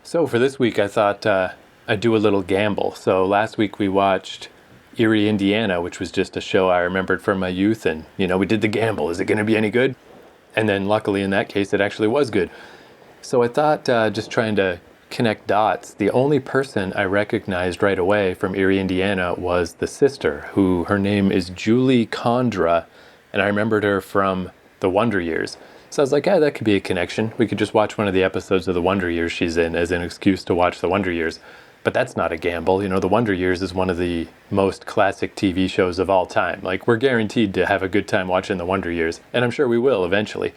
So for this week, I thought I'd do a little gamble. So last week we watched Erie, Indiana, which was just a show I remembered from my youth. And, we did the gamble. Is it going to be any good? And then luckily in that case, it actually was good. So I thought just trying to connect dots, the only person I recognized right away from Erie, Indiana was the sister, who her name is Julie Condra. And I remembered her from The Wonder Years. So I was like, that could be a connection. We could just watch one of the episodes of The Wonder Years she's in as an excuse to watch The Wonder Years. But that's not a gamble. The Wonder Years is one of the most classic TV shows of all time. Like, we're guaranteed to have a good time watching The Wonder Years, and I'm sure we will eventually.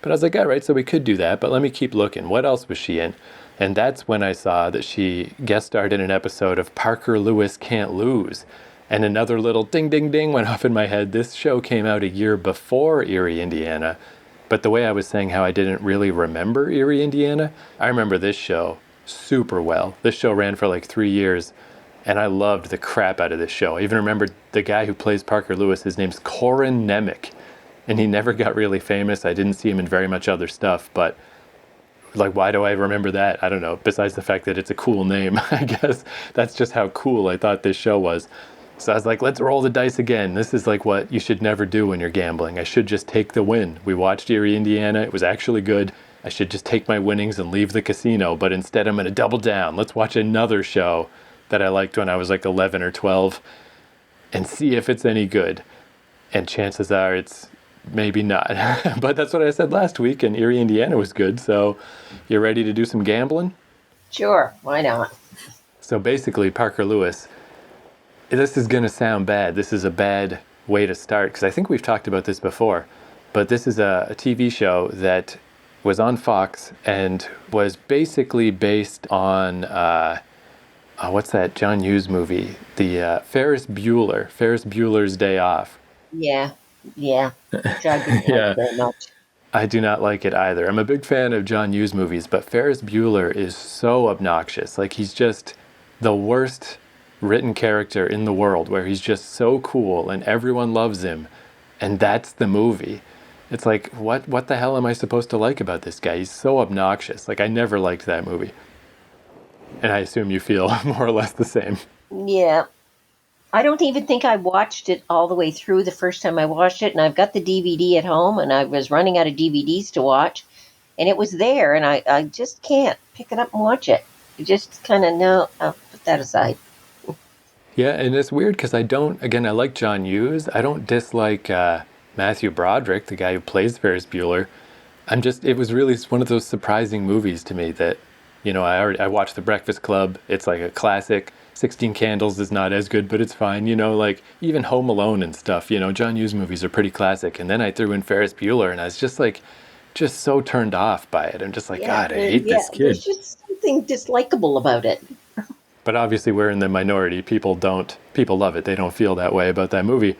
But I was like, all right, so we could do that, but let me keep looking. What else was she in? And that's when I saw that she guest starred in an episode of Parker Lewis Can't Lose. And another little ding, ding, ding went off in my head. This show came out a year before Erie, Indiana. But the way I was saying how I didn't really remember Erie, Indiana, I remember this show super well. This show ran for like 3 years, and I loved the crap out of this show. I even remember the guy who plays Parker Lewis, his name's Corin Nemec, and he never got really famous. I didn't see him in very much other stuff, but like, why do I remember that? I don't know, besides the fact that it's a cool name. I guess that's just how cool I thought this show was. So I was like, let's roll the dice again. This is like what you should never do when you're gambling. I should just take the win. We watched Erie, Indiana. It was actually good. I should just take my winnings and leave the casino. But instead, I'm going to double down. Let's watch another show that I liked when I was like 11 or 12 and see if it's any good. And chances are it's maybe not. But that's what I said last week, and Erie, Indiana was good. So you ready to do some gambling? Sure, why not? So basically, Parker Lewis, this is going to sound bad. This is a bad way to start, because I think we've talked about this before. But this is a TV show that was on Fox and was basically based on, what's that John Hughes movie? The Ferris Bueller's Day Off. Yeah. I didn't Yeah. like very much. I do not like it either. I'm a big fan of John Hughes movies, but Ferris Bueller is so obnoxious. Like, he's just the worst written character in the world, where he's just so cool and everyone loves him, and that's the movie. It's like, what the hell am I supposed to like about this guy? He's so obnoxious. Like, I never liked that movie. And I assume you feel more or less the same. Yeah. I don't even think I watched it all the way through the first time I watched it, and I've got the DVD at home, and I was running out of DVDs to watch, and it was there, and I just can't pick it up and watch it. I just kind of know, I'll put that aside. Yeah, and it's weird because I like John Hughes. I don't dislike Matthew Broderick, the guy who plays Ferris Bueller. It was really one of those surprising movies to me that, I watched The Breakfast Club. It's like a classic. 16 Candles is not as good, but it's fine. Like even Home Alone and stuff, John Hughes movies are pretty classic. And then I threw in Ferris Bueller, and I was just so turned off by it. I'm just like, God, I hate this kid. There's just something dislikable about it. But obviously we're in the minority. People love it. They don't feel that way about that movie.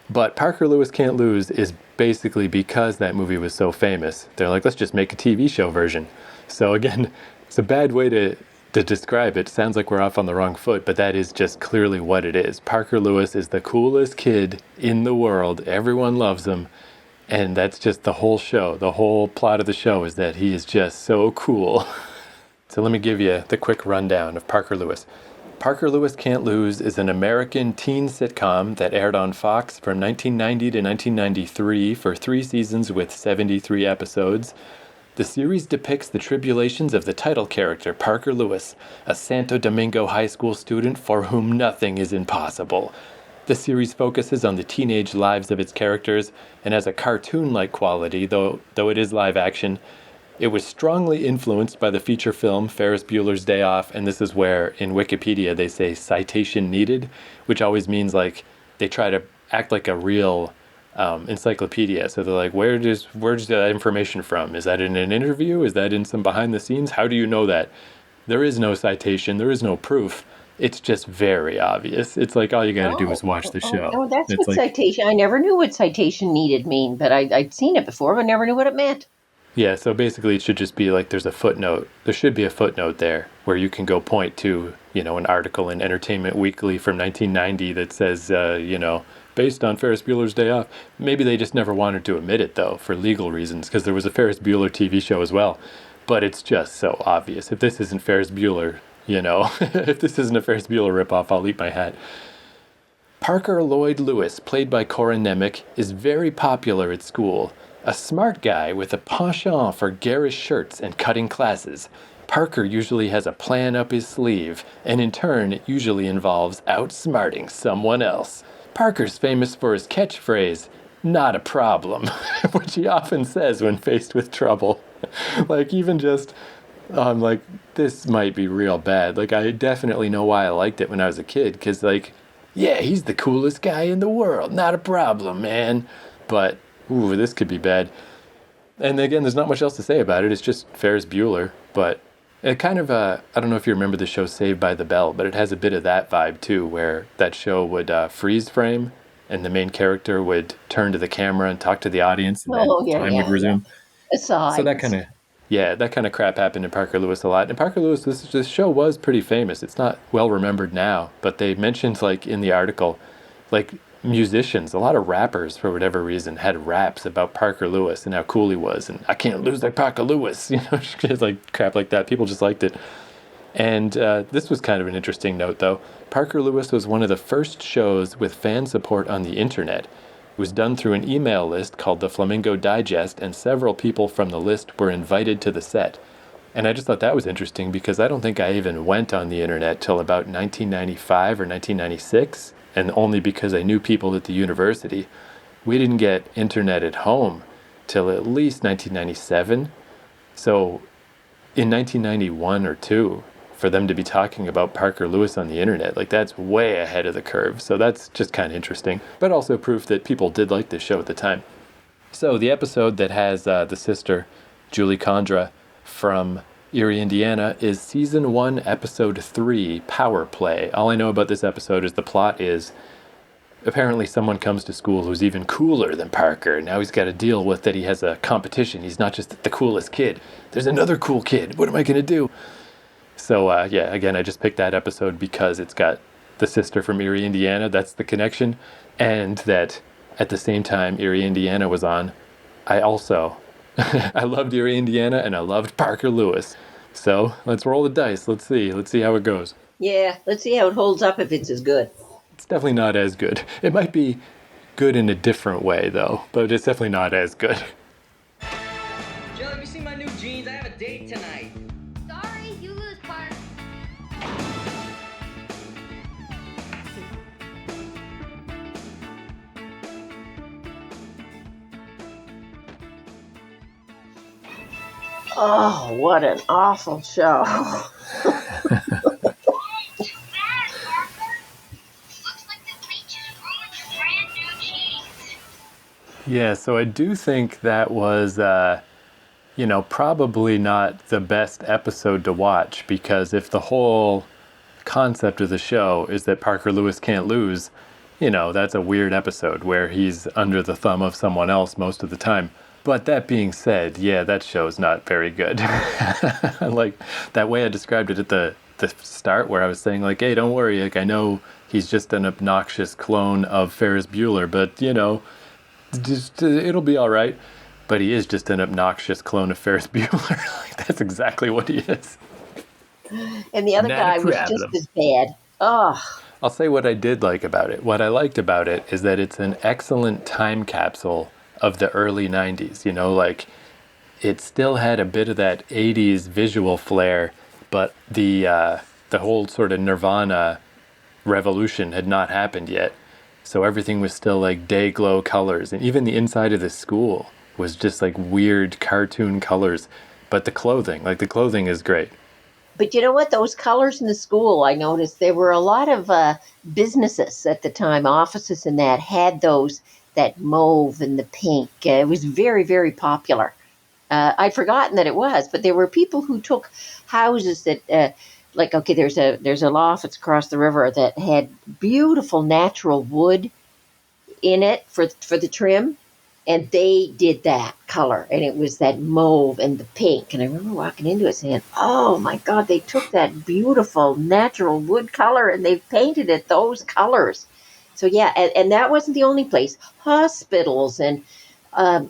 But Parker Lewis Can't Lose is basically because that movie was so famous. They're like, let's just make a TV show version. So again, it's a bad way to describe it. Sounds like we're off on the wrong foot, but that is just clearly what it is. Parker Lewis is the coolest kid in the world. Everyone loves him. And that's just the whole show. The whole plot of the show is that he is just so cool. So let me give you the quick rundown of Parker Lewis. Parker Lewis Can't Lose is an American teen sitcom that aired on Fox from 1990 to 1993 for 3 seasons with 73 episodes. The series depicts the tribulations of the title character, Parker Lewis, a Santo Domingo high school student for whom nothing is impossible. The series focuses on the teenage lives of its characters and has a cartoon-like quality, though it is live action. It was strongly influenced by the feature film Ferris Bueller's Day Off, and this is where in Wikipedia they say citation needed, which always means like they try to act like a real encyclopedia. So they're like, where's that information from? Is that in an interview? Is that in some behind the scenes? How do you know that? There is no citation. There is no proof. It's just very obvious. It's like all you got to do is watch the show. Oh, that's what citation. I never knew what citation needed mean, but I'd seen it before, but never knew what it meant. Yeah, so basically it should just be like there's a footnote. There should be a footnote there where you can go point to, an article in Entertainment Weekly from 1990 that says, based on Ferris Bueller's Day Off. Maybe they just never wanted to admit it, though, for legal reasons, because there was a Ferris Bueller TV show as well. but it's just so obvious. If this isn't Ferris Bueller, if this isn't a Ferris Bueller ripoff, I'll eat my hat. Parker Lloyd Lewis, played by Corin Nemec, is very popular at school. A smart guy with a penchant for garish shirts and cutting classes. Parker usually has a plan up his sleeve, and in turn, it usually involves outsmarting someone else. Parker's famous for his catchphrase, "Not a problem," which he often says when faced with trouble. Even just, this might be real bad. I definitely know why I liked it when I was a kid, because, yeah, he's the coolest guy in the world. Not a problem, man. But, ooh, this could be bad. And again, there's not much else to say about it. It's just Ferris Bueller. But it kind of, I don't know if you remember the show Saved by the Bell, but it has a bit of that vibe too, where that show would freeze frame and the main character would turn to the camera and talk to the audience and then time would resume. Asides. So that kind of crap happened in Parker Lewis a lot. And Parker Lewis, this show was pretty famous. It's not well remembered now, but they mentioned in the article, musicians, a lot of rappers for whatever reason had raps about Parker Lewis and how cool he was. And I can't lose like Parker Lewis, just crap like that. People just liked it. And this was kind of an interesting note though. Parker Lewis was one of the first shows with fan support on the internet. It was done through an email list called the Flamingo Digest, and several people from the list were invited to the set. And I just thought that was interesting because I don't think I even went on the internet till about 1995 or 1996, and only because I knew people at the university. We didn't get internet at home till at least 1997. So in 1991 or 2, for them to be talking about Parker Lewis on the internet, that's way ahead of the curve. So that's just kind of interesting, but also proof that people did like this show at the time. So the episode that has the sister, Julie Condra, from Erie, Indiana, is Season 1, Episode 3, Power Play. All I know about this episode is the plot is apparently someone comes to school who's even cooler than Parker. Now he's got to deal with that he has a competition. He's not just the coolest kid. There's another cool kid. What am I going to do? So, again, I just picked that episode because it's got the sister from Erie, Indiana. That's the connection. And that at the same time Erie, Indiana was on, I also, I loved Erie, Indiana, and I loved Parker Lewis. So let's roll the dice. Let's see how it goes. Yeah, let's see how it holds up if it's as good. It's definitely not as good. It might be good in a different way, though, but it's definitely not as good. Jill, have you seen my new jeans? I have a date tonight. Sorry, you lose, Park. Oh, what an awful show. Yeah, so I do think that was, probably not the best episode to watch, because if the whole concept of the show is that Parker Lewis can't lose, that's a weird episode where he's under the thumb of someone else most of the time. But that being said, yeah, that show's not very good. That way I described it at the start where I was saying, hey, don't worry, I know he's just an obnoxious clone of Ferris Bueller, but, it'll be all right. But he is just an obnoxious clone of Ferris Bueller. That's exactly what he is. And the other guy was just as bad. Oh. I'll say what I did like about it. What I liked about it is that it's an excellent time capsule of the early 90s. It still had a bit of that 80s visual flair, but the whole sort of Nirvana revolution had not happened yet. So everything was still day glow colors, and even the inside of the school was just weird cartoon colors. But the clothing is great. But you know what? Those colors in the school, I noticed there were a lot of businesses at the time, offices and that had that mauve and the pink. It was very, very popular. I'd forgotten that it was, but there were people who took houses that, there's a law office across the river that had beautiful natural wood in it for the trim, and they did that color, and it was that mauve and the pink. And I remember walking into it saying, "Oh my God, they took that beautiful natural wood color and they painted it those colors." So yeah, and that wasn't the only place. Hospitals and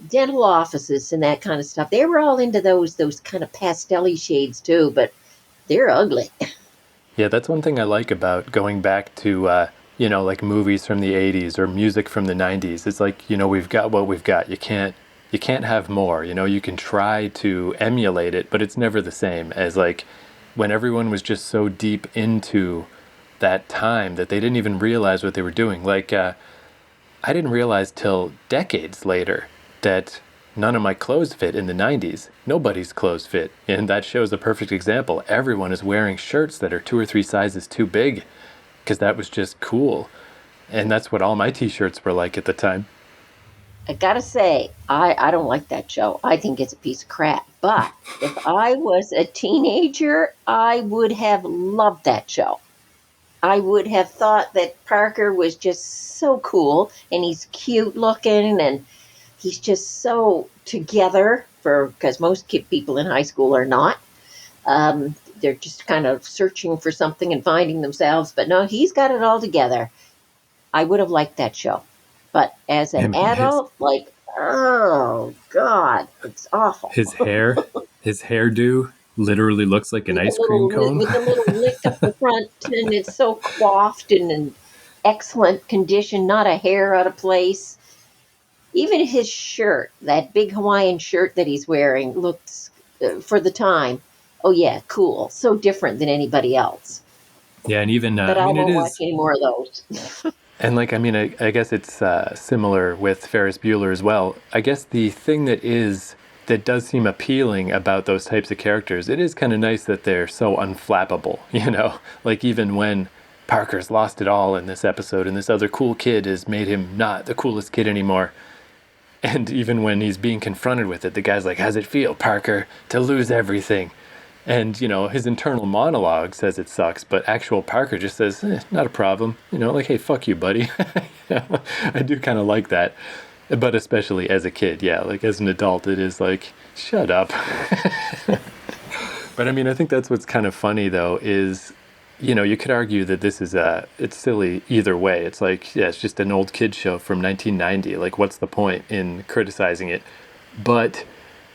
dental offices and that kind of stuff. They were all into those kind of pastel-y shades too, but they're ugly. Yeah, that's one thing I like about going back to, like movies from the 80s or music from the 90s. It's like, we've got what we've got. You can't have more. You can try to emulate it, but it's never the same as like when everyone was just so deep into that time that they didn't even realize what they were doing. Like, I didn't realize till decades later that none of my clothes fit in the 90s. Nobody's clothes fit. And that shows a perfect example. Everyone is wearing shirts that are 2 or 3 sizes too big because that was just cool. And that's what all my t-shirts were like at the time. I gotta say, I don't like that show. I think it's a piece of crap. But if I was a teenager, I would have loved that show. I would have thought that Parker was just so cool, and he's cute looking, and he's just so together, because most people in high school are not. They're just kind of searching for something and finding themselves. But no, he's got it all together. I would have liked that show. But as I an mean, his adult, like, oh God, it's awful. his hair, his hairdo literally looks like an ice cream cone. With a little lick up the front, and it's so coiffed and in excellent condition, not a hair out of place. Even his shirt, that big Hawaiian shirt that he's wearing, looks, for the time, oh yeah, cool. So different than anybody else. Yeah, and even But I I mean, it won't watch is. any more of those. And like, I mean, I guess it's similar with Ferris Bueller as well. I guess the thing that does seem appealing about those types of characters, it is kind of nice that they're so unflappable, Like even when Parker's lost it all in this episode and this other cool kid has made him not the coolest kid anymore. And even when he's being confronted with it, the guy's like, how's it feel, Parker, to lose everything? And, his internal monologue says it sucks, but actual Parker just says, not a problem. Like, hey, fuck you, buddy. I do kind of like that. But especially as a kid, yeah. Like, as an adult, it is like, shut up. But I mean, I think that's what's kind of funny, though, is, you could argue that this is, it's silly either way. It's like, yeah, it's just an old kid show from 1990. Like, what's the point in criticizing it? But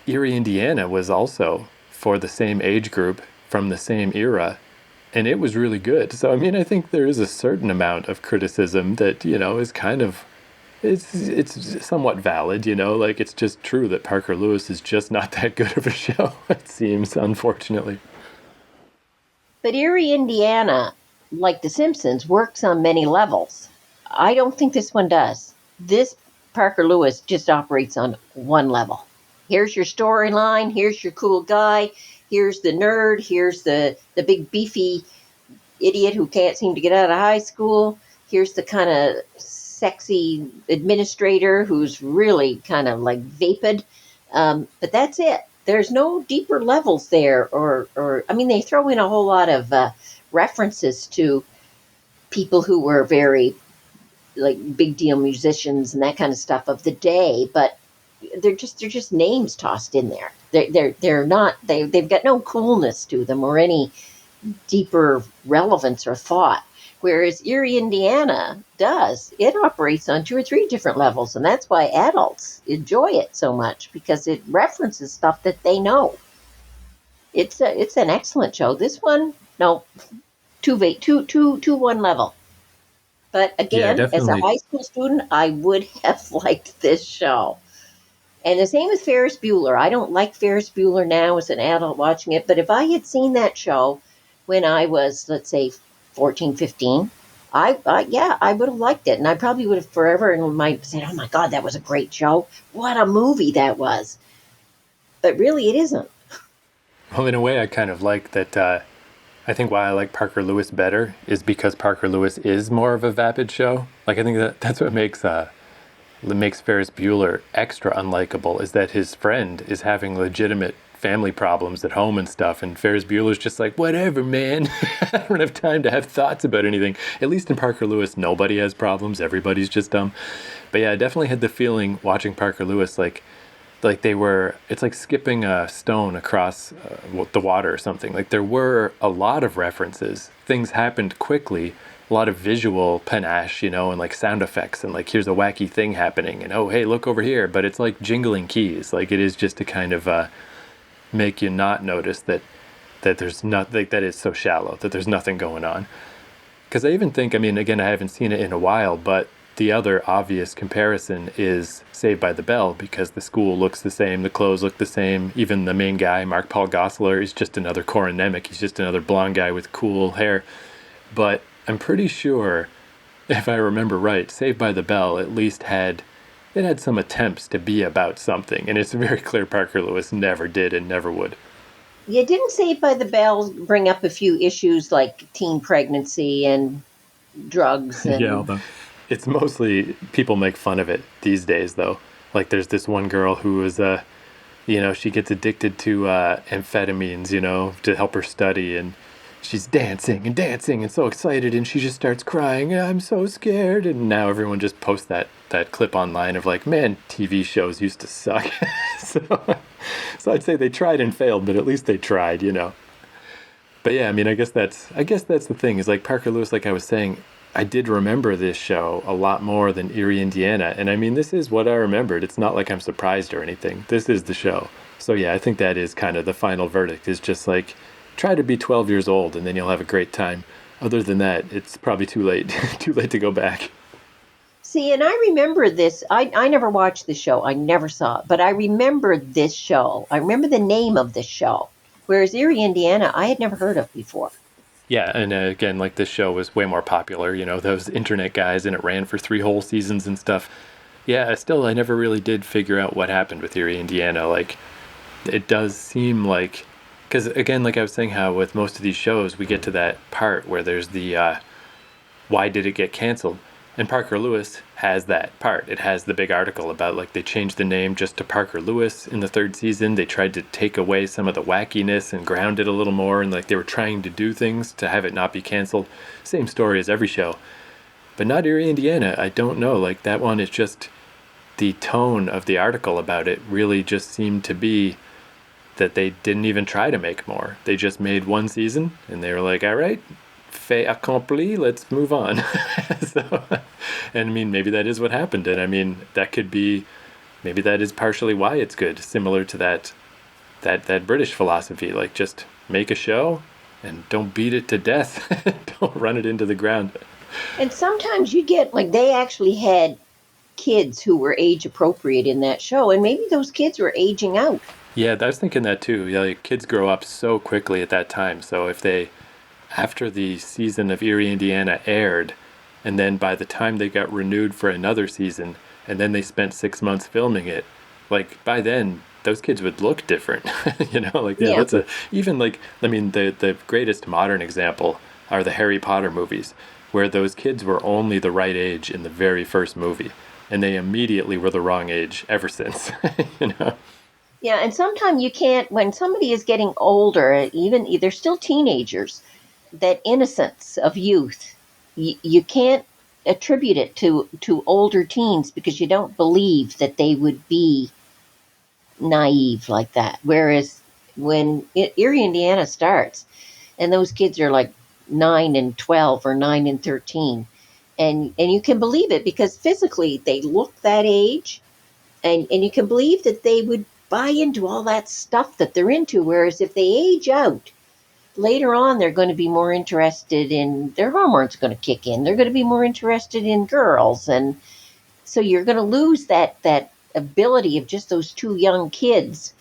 Erie, Indiana was also for the same age group from the same era, and it was really good. So I mean, I think there is a certain amount of criticism that is kind of it's somewhat valid. Like it's just true that Parker Lewis is just not that good of a show. It seems, unfortunately. But Erie, Indiana, like The Simpsons, works on many levels. I don't think this one does. This Parker Lewis just operates on one level. Here's your storyline. Here's your cool guy. Here's the nerd. Here's the big beefy idiot who can't seem to get out of high school. Here's the kind of sexy administrator who's really kind of like vapid. But that's it. There's no deeper levels there. Or I mean, they throw in a whole lot of references to people who were very like big deal musicians and that kind of stuff of the day, but they're just names tossed in there. They're not they've got no coolness to them or any deeper relevance or thought. Whereas Erie, Indiana does. It operates on 2 or 3 different levels, and that's why adults enjoy it so much because it references stuff that they know. It's an excellent show. This one, no, one level. But Yeah, again, as a definitely. high school student, I would have liked this show. And the same with Ferris Bueller. I don't like Ferris Bueller now as an adult watching it, but if I had seen that show when I was, let's say, 14, 15, I would have liked it. And I probably would have forever in my said, oh my God, that was a great show. What a movie that was. But really, it isn't. Well, in a way, I kind of like that. I think why I like Parker Lewis better is because Parker Lewis is more of a vapid show. Like I think that's what makes Ferris Bueller extra unlikable is that his friend is having legitimate family problems at home and stuff, and Ferris Bueller's just like, whatever, man. I don't have time to have thoughts about anything. At least in Parker Lewis, nobody has problems. Everybody's just dumb. But yeah, I definitely had the feeling watching Parker Lewis like it's like skipping a stone across the water or something. Like there were a lot of references. Things happened quickly, a lot of visual panache, and like sound effects and like here's a wacky thing happening and oh hey look over here, but it's like jingling keys. Like it is just to kind of make you not notice that there's not like that is so shallow that there's nothing going on. Because I even think, I mean, again, I haven't seen it in a while, but the other obvious comparison is Saved by the Bell, because the school looks the same, the clothes look the same. Even the main guy, Mark Paul Gosselaar, is just another Corin Nemec. He's just another blonde guy with cool hair. But I'm pretty sure, if I remember right, Saved by the Bell at least had some attempts to be about something, and it's very clear Parker Lewis never did and never would. You didn't Saved by the Bell bring up a few issues like teen pregnancy and drugs and Yeah, although it's mostly people make fun of it these days, though. Like there's this one girl who is, she gets addicted to amphetamines, to help her study, and she's dancing and so excited, and she just starts crying. I'm so scared, and now everyone just posts that clip online of like, man, TV shows used to suck. so I'd say they tried and failed, but at least they tried, But yeah, I mean, I guess that's the thing is like Parker Lewis, like I was saying, I did remember this show a lot more than Erie, Indiana. And I mean, this is what I remembered. It's not like I'm surprised or anything. This is the show. So yeah, I think that is kind of the final verdict, is just like, try to be 12 years old and then you'll have a great time. Other than that, it's probably too late, too late to go back. See, and I remember this. I never watched the show. I never saw it. But I remember this show. I remember the name of the show. Whereas Erie, Indiana, I had never heard of before. Yeah, and again, like this show was way more popular, those internet guys, and it ran for 3 whole seasons and stuff. Yeah, I never really did figure out what happened with Erie, Indiana. Like, it does seem like, because again, like I was saying, how with most of these shows, we get to that part where there's the, why did it get canceled? And Parker Lewis has that part. It has the big article about like they changed the name just to Parker Lewis in the 3rd season. They tried to take away some of the wackiness and ground it a little more, and like they were trying to do things to have it not be canceled. Same story as every show. But not Erie, Indiana. I don't know. Like that one is just, the tone of the article about it really just seemed to be that they didn't even try to make more. They just made 1 season and they were like, all right, fait accompli, let's move on. And I mean, maybe that is what happened. And I mean, maybe that is partially why it's good, similar to that British philosophy, like just make a show and don't beat it to death. Don't run it into the ground. And sometimes you get, like, they actually had kids who were age appropriate in that show, and maybe those kids were aging out. Yeah, I was thinking that too. Yeah, like kids grow up so quickly at that time. So if after the season of Erie, Indiana aired, and then by the time they got renewed for another season, and then they spent 6 months filming it, like by then those kids would look different. That's even like, I mean, the greatest modern example are the Harry Potter movies, where those kids were only the right age in the very first movie, and they immediately were the wrong age ever since. Yeah, and sometimes you can't, when somebody is getting older, even they're still teenagers, that innocence of youth, you can't attribute it to older teens because you don't believe that they would be naive like that. Whereas when Erie, Indiana starts, and those kids are like 9 and 12 or 9 and 13, and you can believe it because physically they look that age, and you can believe that they would buy into all that stuff that they're into. Whereas if they age out, later on they're going to be more interested in, their hormones going to kick in. They're going to be more interested in girls. And so you're going to lose that ability of just those 2 young kids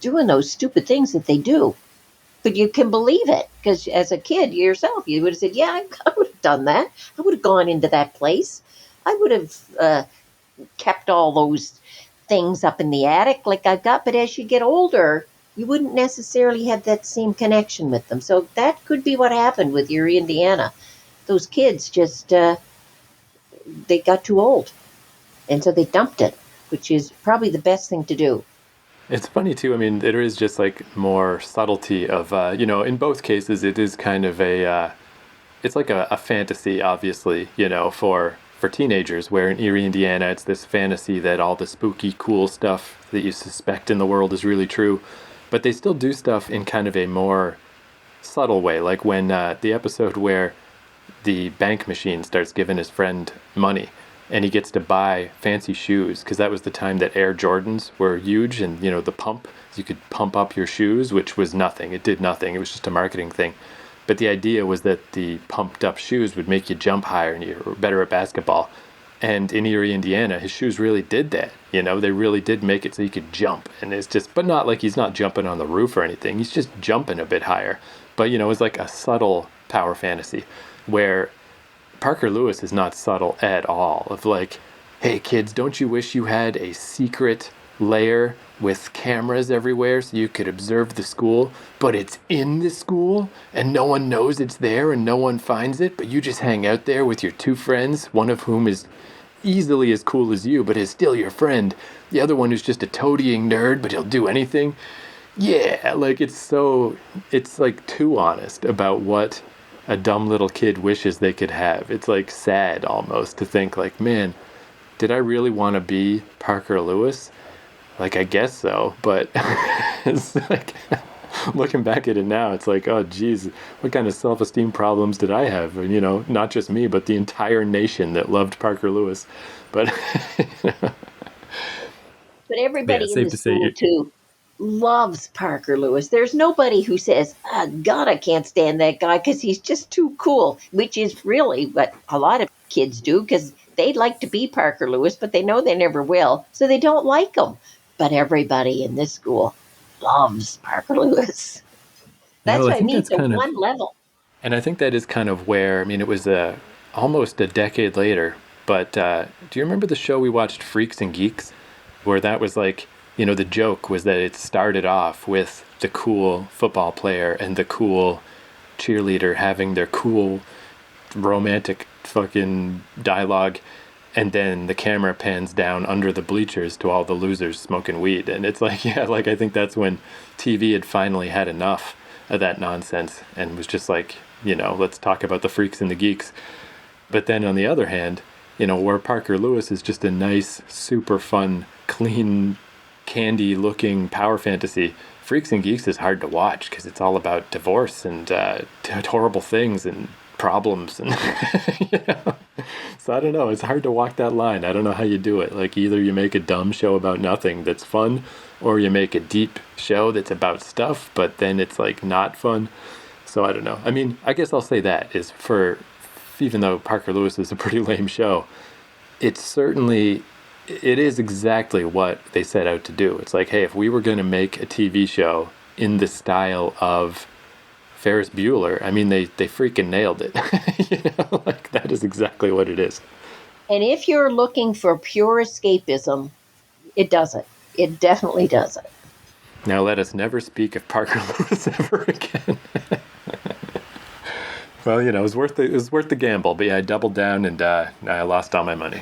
doing those stupid things that they do. But you can believe it because as a kid yourself, you would have said, yeah, I would have done that. I would have gone into that place. I would have kept all those things up in the attic like I've got. But as you get older, you wouldn't necessarily have that same connection with them. So that could be what happened with Erie, Indiana. Those kids just, they got too old. And so they dumped it, which is probably the best thing to do. It's funny too. I mean, there is just like more subtlety of, in both cases, it is kind of it's like a fantasy, obviously, for teenagers, where in Erie, Indiana, it's this fantasy that all the spooky, cool stuff that you suspect in the world is really true. But they still do stuff in kind of a more subtle way. Like when the episode where the bank machine starts giving his friend money, and he gets to buy fancy shoes, because that was the time that Air Jordans were huge, and the pump, you could pump up your shoes, which was nothing. It did nothing. It was just a marketing thing. But the idea was that the pumped up shoes would make you jump higher and you were better at basketball. And in Erie, Indiana, his shoes really did that. They really did make it so you could jump. And it's just, but not like he's not jumping on the roof or anything. He's just jumping a bit higher. But, it's like a subtle power fantasy where Parker Lewis is not subtle at all. Of like, hey kids, don't you wish you had a secret lair with cameras everywhere so you could observe the school, but it's in the school and no one knows it's there and no one finds it, but you just hang out there with your two friends, one of whom is easily as cool as you, but is still your friend. The other one is just a toadying nerd, but he'll do anything. Yeah, like it's like too honest about what a dumb little kid wishes they could have. It's like sad almost to think like, man, did I really want to be Parker Lewis? Like, I guess so, but it's like, looking back at it now, it's like, oh, geez, what kind of self-esteem problems did I have? And, not just me, but the entire nation that loved Parker Lewis. But, But everybody in the school, too, loves Parker Lewis. There's nobody who says, God, I can't stand that guy because he's just too cool, which is really what a lot of kids do, because they'd like to be Parker Lewis, but they know they never will, so they don't like him. But everybody in this school loves Parker Lewis. That's what I mean, to one level. And I think that is kind of where, it was almost a decade later, but do you remember the show we watched, Freaks and Geeks, where that was like, the joke was that it started off with the cool football player and the cool cheerleader having their cool romantic fucking dialogue, and then the camera pans down under the bleachers to all the losers smoking weed. And it's like, yeah, like I think that's when TV had finally had enough of that nonsense and was just like, let's talk about the freaks and the geeks. But then on the other hand, where Parker Lewis is just a nice, super fun, clean, candy-looking power fantasy, Freaks and Geeks is hard to watch because it's all about divorce and horrible things and problems. And So I don't know. It's hard to walk that line. I don't know how you do it. Like, either you make a dumb show about nothing that's fun, or you make a deep show that's about stuff, but then it's like not fun. So I don't know. I guess I'll say that is even though Parker Lewis is a pretty lame show, it is exactly what they set out to do. It's like, hey, if we were going to make a TV show in the style of Ferris Bueller, they freaking nailed it. Like that is exactly what it is. And if you're looking for pure escapism, it does it. It definitely does it. Now let us never speak of Parker Lewis ever again. Well, it was worth the gamble, but yeah, I doubled down and I lost all my money.